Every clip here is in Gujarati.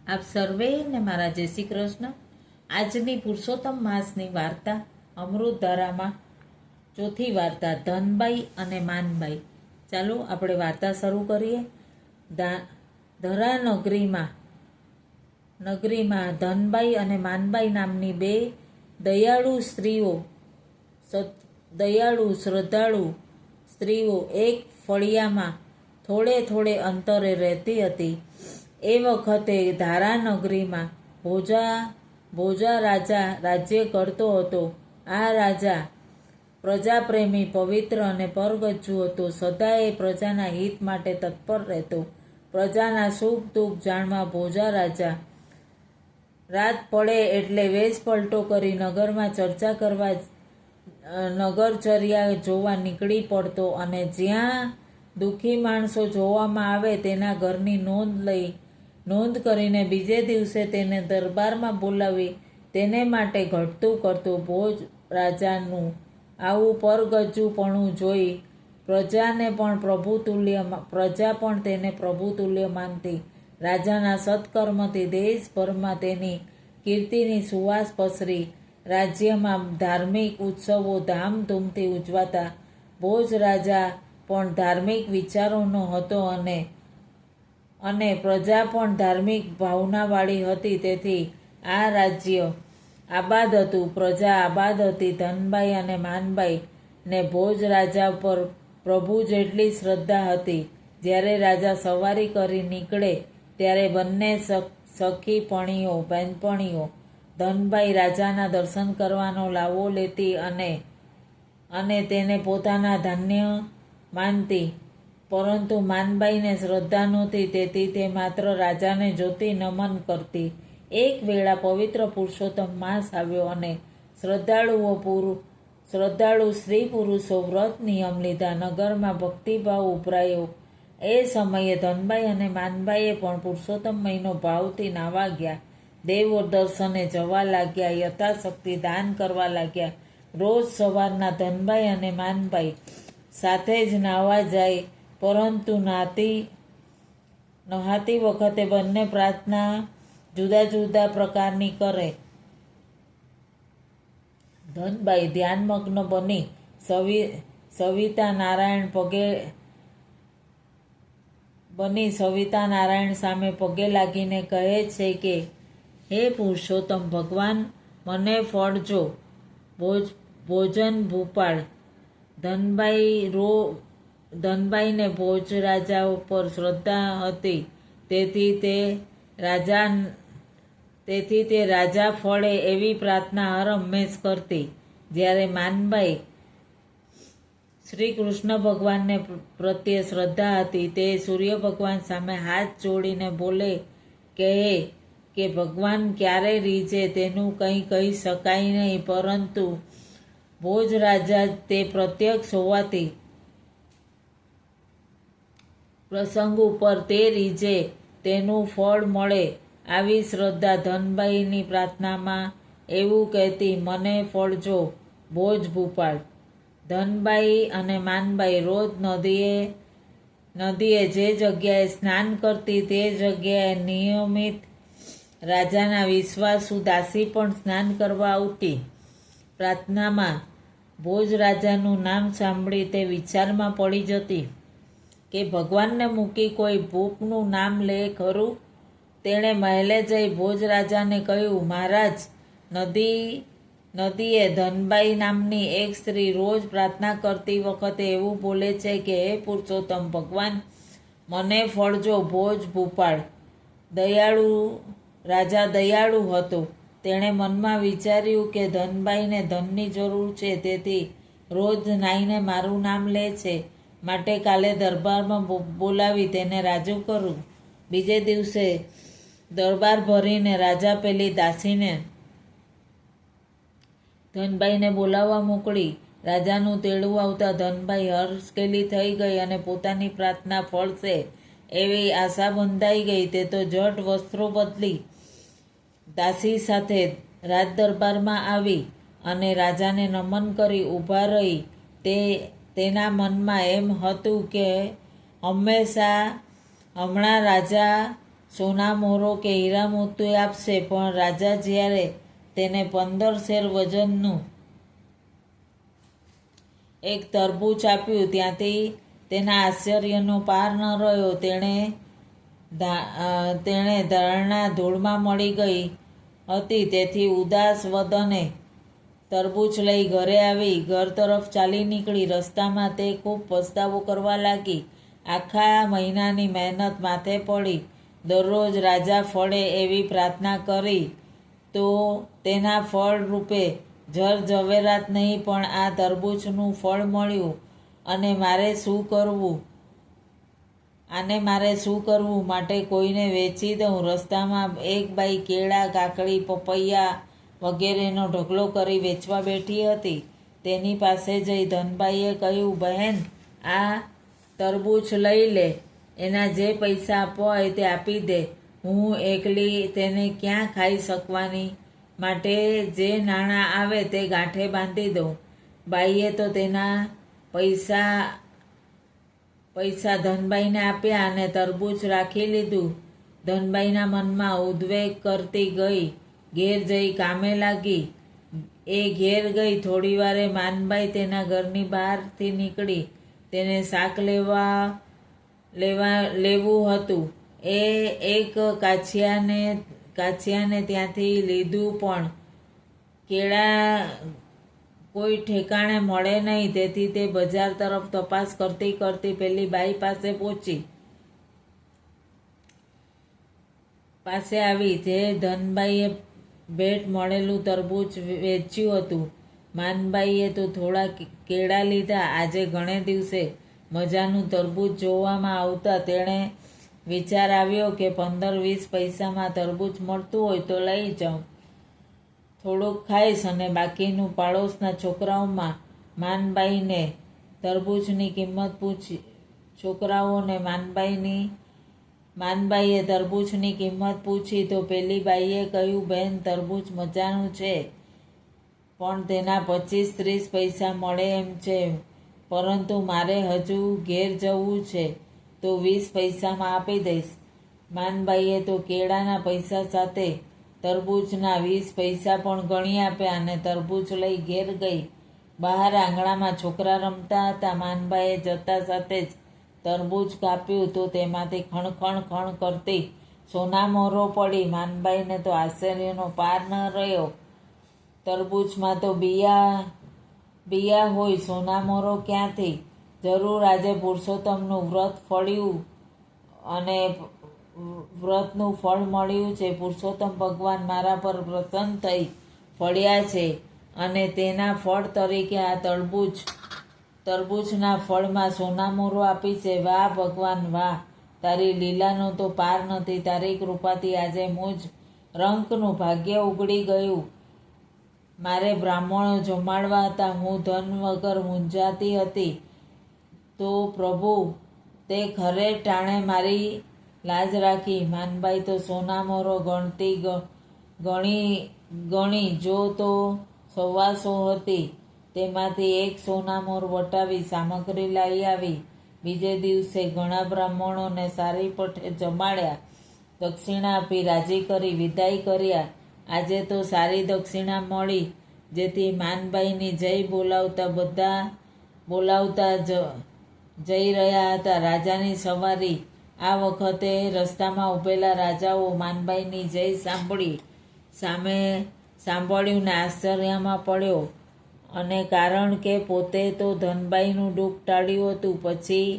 આપ સર્વેને મારા જય શ્રી કૃષ્ણ. આજની પુરુષોત્તમ માસની વાર્તા અમૃતધારામાં ચોથી વાર્તા ધનબાઈ અને માનબાઈ. ચાલો આપણે વાર્તા શરૂ કરીએ. ધરા નગરીમાં ધનબાઈ અને માનબાઈ નામની બે દયાળુ સ્ત્રીઓ શ્રદ્ધાળુ સ્ત્રીઓ એક ફળિયામાં થોડે અંતરે રહેતી હતી. એ વખતે ધારાનગરીમાં ભોજા રાજા રાજ્ય કરતો હતો. આ રાજા પ્રજાપ્રેમી, પવિત્ર અને પરગજ્જુ હતો. સદાય પ્રજાના હિત માટે તત્પર રહેતો. પ્રજાના સુખ દુઃખ જાણવા ભોજા રાજા રાત પડે એટલે વેશ પલટો કરી નગરમાં ચર્ચા કરવા નગરચર્યા જોવા નીકળી પડતો અને જ્યાં દુઃખી માણસો જોવામાં આવે તેના ઘરની નોંધ કરીને બીજે દિવસે તેને દરબારમાં બોલાવી તેને માટે ઘટતું કરતું. ભોજ રાજાનું આવું પરગજ્જુપણું જોઈ પ્રજા પણ તેને પ્રભુતુલ્ય માનતી. રાજાના સત્કર્મથી દેશભરમાં તેની કીર્તિની સુવાસ પસરી. રાજ્યમાં ધાર્મિક ઉત્સવો ધામધૂમથી ઉજવાતા. ભોજ રાજા પણ ધાર્મિક વિચારોનો હતો અને પ્રજા પણ ધાર્મિક ભાવનાવાળી હતી. તેથી આ રાજ્ય આબાદ હતું, પ્રજા આબાદ હતી. ધનબાઈ અને માનબાઈ ને ભોજ રાજા પર પ્રભુ જેટલી શ્રદ્ધા હતી. જ્યારે રાજા સવારી કરી નીકળે ત્યારે બંને સખીપણીઓ બહેનપણીઓ ધનબાઈ રાજાના દર્શન કરવાનો લાવો લેતી અને તેને પોતાના ધન્ય માનતી. પરંતુ માનબાઈને શ્રદ્ધા નહોતી, તેથી તે માત્ર રાજાને જોતી નમન કરતી. એક વેળા પવિત્ર પુરુષોત્તમ માસ આવ્યો અને શ્રદ્ધાળુ સ્ત્રી પુરુષો વ્રત નિયમ લીધા. નગરમાં ભક્તિભાવ ઉભરાયો. એ સમયે ધનબાઈ અને માનબાઈએ પણ પુરુષોત્તમ મહિનો ભાવથી નાવા ગયા. દેવ દર્શને જવા લાગ્યા. યથાશક્તિ દાન કરવા લાગ્યા. રોજ સવારના ધનબાઈ અને માનબાઈ સાથે જ નાવા જાય, પરંતુ નહાતી વખતે બંને પ્રાર્થના જુદા પ્રકારની કરે. ધનબાઈ ધ્યાનમગ્ન બની સવિતા નારાયણ સામે પગે લાગીને કહે છે કે હે પુરુષોત્તમ ભગવાન, મને ફળજો, ભોજન ભૂપાળ. ધનબાઈને ભોજ રાજા ઉપર શ્રદ્ધા હતી, તેથી તે રાજા ફળે એવી પ્રાર્થના હર હંમેશ કરતી. જ્યારે માનબાઈ શ્રી કૃષ્ણ ભગવાનને પ્રત્યે શ્રદ્ધા હતી, તે સૂર્ય ભગવાન સામે હાથ જોડીને બોલે કહે કે ભગવાન ક્યારે રીઝે તેનું કંઈ કહી શકાય નહીં, પરંતુ ભોજ રાજા તે પ્રત્યક્ષ હોવાથી પ્રસંગ ઉપર તે રીઝે તેનું ફળ મળે. આવી શ્રદ્ધા ધનબાઈની પ્રાર્થનામાં એવું કહેતી, મને ફળજો, ભોજ ભૂપાળ. ધનબાઈ અને માનબાઈ રોજ નદીએ જે જગ્યાએ સ્નાન કરતી તે જગ્યાએ નિયમિત રાજાના વિશ્વાસુ દાસી પણ સ્નાન કરવા આવતી. પ્રાર્થનામાં ભોજ રાજાનું નામ સાંભળી તે વિચારમાં પડી જતી કે ભગવાનને મૂકી કોઈ ભૂપનું નામ લે ખરું? તેણે મહેલે જઈ ભોજ રાજાને કહ્યું, મહારાજ, નદીએ ધનબાઈ નામની એક સ્ત્રી રોજ પ્રાર્થના કરતી વખતે એવું બોલે છે કે હે પુરુષોત્તમ ભગવાન, મને ફળજો, ભોજ ભૂપાળ. રાજા દયાળુ હતો. તેણે મનમાં વિચાર્યું કે ધનબાઈને ધનની જરૂર છે, તેથી રોજ નાઈને મારું નામ લે છે, માટે કાલે દરબારમાં બોલાવી તેને રાજી કરું. બીજે દિવસે દરબાર ભરીને રાજા પેલી દાસીને ધનબાઈને બોલાવવા મોકલી. રાજાનું તેડું આવતા ધનબાઈ હર્ષકેલી થઈ ગઈ અને પોતાની પ્રાર્થના ફળશે એવી આશા બંધાઈ ગઈ. તે તો ઝટ વસ્ત્રો બદલી દાસી સાથે રાજ દરબારમાં આવી અને રાજાને નમન કરી ઊભા રહી. તેના મનમાં એમ હતું કે હમણાં રાજા સોના મોરો કે હીરા મોતી આપશે, પણ રાજા જ્યારે તેને 15 શેર વજનનું એક તરબૂચ આપ્યું ત્યાંથી તેના આશ્ચર્યનો પાર ન રહ્યો. તેણે ધારણા ધૂળમાં મળી ગઈ હતી, તેથી ઉદાસ વદને તરબૂચ લઈ ઘરે આવી ઘર તરફ ચાલી નીકળી. રસ્તામાં તે ખૂબ પસ્તાવો કરવા લાગી. આખા મહિનાની મહેનત માથે પડી. દરરોજ રાજા ફળે એવી પ્રાર્થના કરી તો તેના ફળ રૂપે જર ઝવેરાત નહીં, પણ આ તરબૂચનું ફળ મળ્યું. આને મારે શું કરવું? માટે કોઈને વેચી દઉં. રસ્તામાં એક બાઈ કેળા, કાકડી, પપૈયા વગેરેનો ઢગલો કરી વેચવા બેઠી હતી. તેની પાસે જઈ ધનબાઈએ કહ્યું, બહેન, આ તરબૂચ લઈ લે. એના જે પૈસા આપવા હોય તે આપી દે. હું એકલી તેને ક્યાં ખાઈ શકવાની? માટે જે નાણાં આવે તે ગાંઠે બાંધી દઉં. બાઈએ તો તેના પૈસા ધનબાઈને આપ્યા અને તરબૂચ રાખી લીધું. ધનબાઈના મનમાં ઉદ્વેગ કરતી ગઈ ઘેર જઈ કામે લાગી. એ ઘેર ગઈ થોડીવારે માનબાઈ તેના ઘરની બહારથી નીકળી. તેને શાક લેવું હતું. એ એક કાછિયાને ત્યાંથી લીધું, પણ કેળા કોઈ ઠેકાણે મળે નહીં. તેથી તે બજાર તરફ તપાસ કરતી કરતી પેલી બાઈ પાસે આવી, જે ધનબાઈએ ભેટ મળેલું તરબૂચ વેચ્યું હતું. માનબાઈએ તો થોડા કેળા લીધા. આજે ઘણે દિવસે મજાનું તરબૂચ જોવામાં આવતા તેણે વિચાર આવ્યો કે 15-20 પૈસામાં તરબૂચ મળતું હોય તો લઈ જાઉં. થોડુંક ખાઈશ અને બાકીનું પાડોશના છોકરાઓમાં માનબાઈને તરબૂચની કિંમત પૂછી. છોકરાઓને માનબાઈએ તરબૂચની કિંમત પૂછી તો પેલી બાઈએ કહ્યું, બહેન, તરબૂચ મજાનું છે, પણ તેના 25-30 પૈસા મળે એમ છે, પરંતુ મારે હજુ ઘેર જવું છે તો 20 પૈસામાં આપી દઈશ. માનબાઈએ તો કેળાના પૈસા સાથે તરબૂચના 20 પૈસા પણ ગણી આપ્યા અને તરબૂચ લઈ ઘેર ગઈ. બહાર આંગણામાં છોકરા રમતા હતા. માનબાઈએ જતા સાથે જ તરબૂચ કાપ્યું તો તેમાંથી ખણ કરતી સોનામોરો પડી. માનબાઈને તો આશ્ચર્યનો પાર ન રહ્યો. તરબૂચમાં તો બિયા હોય, સોનામોરો ક્યાંથી? જરૂર આજે પુરુષોત્તમનું વ્રત ફળ્યું અને વ્રતનું ફળ મળ્યું છે. પુરુષોત્તમ ભગવાન મારા પર પ્રસન્ન થઈ ફળ્યા છે અને તેના ફળ તરીકે આ તરબૂચના ફળમાં સોનામોરો આપી છે. વાહ ભગવાન વાહ! તારી લીલાનો તો પાર નથી. તારી કૃપાથી આજે મુજ રંકનું ભાગ્ય ઉગડી ગયું. મારે બ્રાહ્મણો જમાડવા હતા. હું ધન વગર મૂંઝાતી હતી, તો પ્રભુ તે ખરે ટાણે મારી લાજ રાખી. માનબાઈ તો સોનામોરો ગણી જો તો 125 હતી. તેમાંથી એક સોનામોર વટાવી સામગ્રી લાવી આવી. બીજે દિવસે ઘણા બ્રાહ્મણોને સારી પઠે જમાડ્યા. દક્ષિણા આપી રાજી કરી વિદાય કર્યા. આજે તો સારી દક્ષિણા મળી, જેથી માનબાઈની જય બોલાવતા જઈ રહ્યા હતા રાજાની સવારી. આ વખતે રસ્તામાં ઊભેલા રાજાઓ માનબાઈની જય સાંભળ્યું ને આશ્ચર્યમાં પડ્યો. અને કારણ કે પોતે તો ધનબાઈનું દુઃખ ટાળ્યું હતું. પછી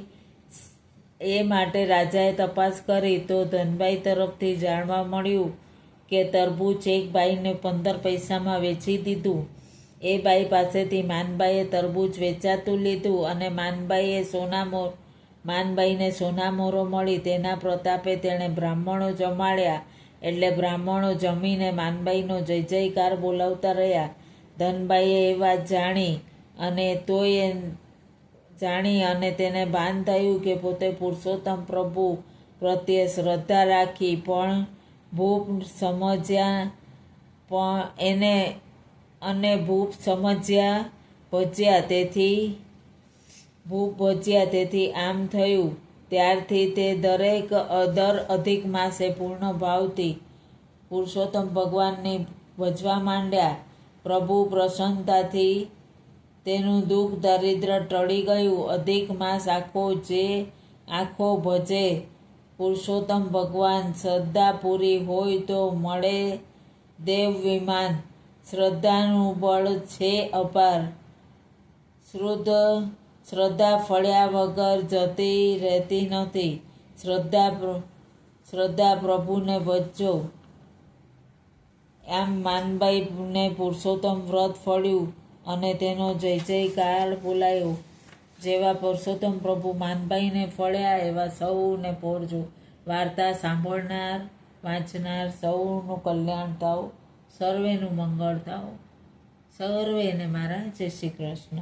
એ માટે રાજાએ તપાસ કરી તો ધનબાઈ તરફથી જાણવા મળ્યું કે તરબૂચ એક બાઈને 15 પૈસામાં વેચી દીધું. એ બાઈ પાસેથી માનબાઈએ તરબૂચ વેચાતું લીધું અને માનબાઈને સોનામોરો મળી. તેના પ્રતાપે તેણે બ્રાહ્મણો જમાડ્યા. એટલે બ્રાહ્મણો જમીને માનબાઈનો જય જયકાર બોલાવતા રહ્યા. ધનબાઈએ એ વાત જાણી અને તેને ભાન થયું કે પોતે પુરુષોત્તમ પ્રભુ પ્રત્યે શ્રદ્ધા રાખી, પણ ભૂપ ભજ્યા તેથી આમ થયું. ત્યારથી તે દર અધિક માસે પૂર્ણ ભાવથી પુરુષોત્તમ ભગવાનને ભજવા માંડ્યા. પ્રભુ પ્રસન્નતાથી તેનું દુઃખ દારિદ્ર ટળી ગયું. અધિક માસ આખો ભજે પુરુષોત્તમ ભગવાન. શ્રદ્ધા પૂરી હોય તો મળે દેવ વિમાન. શ્રદ્ધાનું બળ છે અપાર. શ્રદ્ધા ફળ્યા વગર જતી રહેતી નથી. શ્રદ્ધા પ્રભુને ભજજો. આમ માનબાઈને પુરુષોત્તમ વ્રત ફળ્યું અને તેનો જય જયકાર બોલાયો. જેવા પુરુષોત્તમ પ્રભુ માનબાઈને ફળ્યા એવા સૌને પોરજો. વાર્તા સાંભળનાર વાંચનાર સૌનું કલ્યાણ થાવ, સર્વેનું મંગળ થાવ. સર્વેને મારા જય શ્રી કૃષ્ણ.